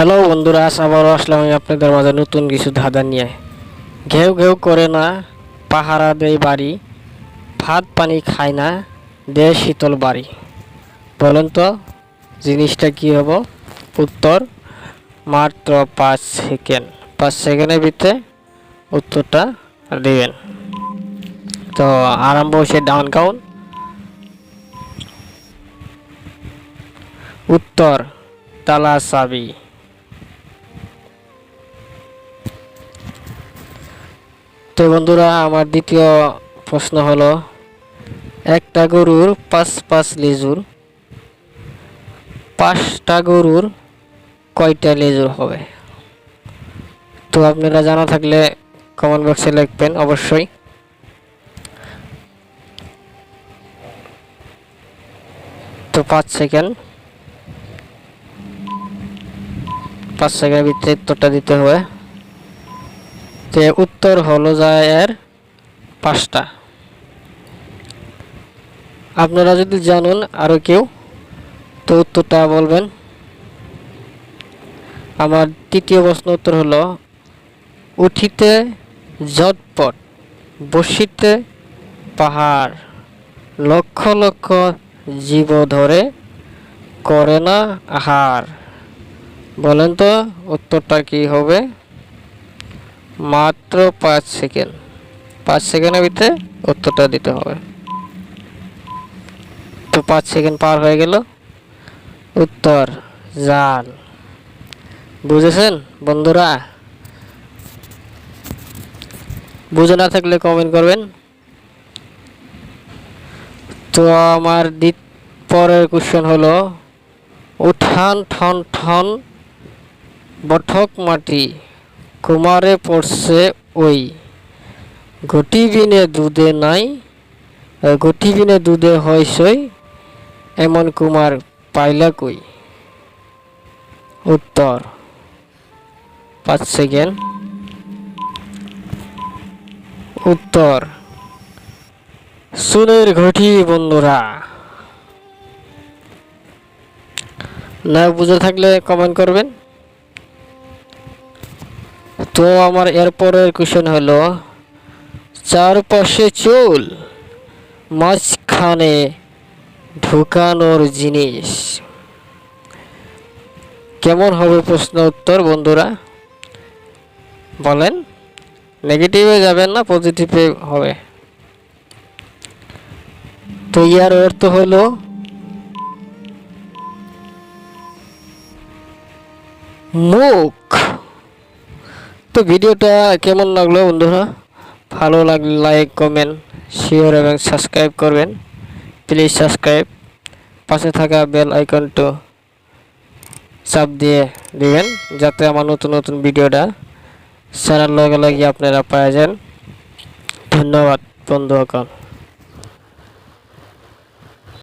Hello বন্ধুরা, আজ আবারও আসলাম আমি আপনাদের মাঝে নতুন কিছু ধাঁধা নিয়ে। ঘেউ ঘেউ করে না, পাহারা দেয় বাড়ি, ভাত পানি খায় না, দেয় শীতল বাড়ি। বলেন তো জিনিসটা কি হবো? উত্তর মাত্র 5 সেকেন্ড। 5 সেকেন্ডের ভিতরে উত্তরটা দিবেন। তো আরম্ভ হচ্ছে ডাউন কাউন্ট। উত্তর তালা চাবি। তো বন্ধুরা, আমার দ্বিতীয় প্রশ্ন হলো, একটা গরুর পাঁচ লেজুর, 5টা গরুর কয়টা লেজুর হবে? তো আপনারা জানা থাকলে কমেন্ট বক্সে লিখবেন অবশ্যই। তো 5 সেকেন্ড, 5 সেকেন্ডের ভিতরে উত্তরটা দিতে হবে। যে উত্তর হলো যায় এর 5টা। আপনারা যদি জানুন আরো কেউ, তো উত্তরটা বলবেন। আমার তৃতীয় প্রশ্ন উত্তর হলো, উঠিতে ঝটপট, বসিতে পাহাড়, লক্ষ লক্ষ জীব ধরে, করে না আহার। বলেন তো উত্তরটা কি হবে? মাত্র 5 সেকেন্ড। 5 সেকেন্ডের ভিতরে উত্তরটা দিতে হবে। তো 5 সেকেন্ড পার হয়ে গেল। উত্তর জাল। বুঝেছেন বন্ধুরা? বুঝে না থাকলে কমেন্ট করবেন। তো আমার পরের কোশ্চেন হলো, উঠান ঠন ঠন বঠক মাটি, কুমারে পড়ছে ওই, ঘটি বিনে দুধে নাই, ঘটি বিনে দুধে হয় সই, এমন কুমার পাইলা কই? উত্তর 5 সেকেন্ড। উত্তর সুনের ঘটি। বন্ধুরা, না বুঝে থাকলে কমেন্ট করবেন। তো আমার এরপরের কোশ্চেন হলো, চারপাশে চুল, মাঝখানে ঢুকানোর জিনিস। কেমন হবে প্রশ্ন উত্তর বন্ধুরা? বলেন। নেগেটিভে যাবেন না পজিটিভে হবে? তো ইয়ার অর্থ হলো মুখ। তো ভিডিওটা কেমন লাগলো বন্ধুরা? ভালো লাগলে লাইক, কমেন্ট, শেয়ার এবং সাবস্ক্রাইব করবেন। প্লিজ সাবস্ক্রাইব, পাশে থাকা বেল আইকনটা চাপ দিয়ে দিবেন, যাতে আমার নতুন নতুন ভিডিওটা ছাড়ার লগে লগে আপনারা পেয়ে যান। ধন্যবাদ বন্ধুগণ।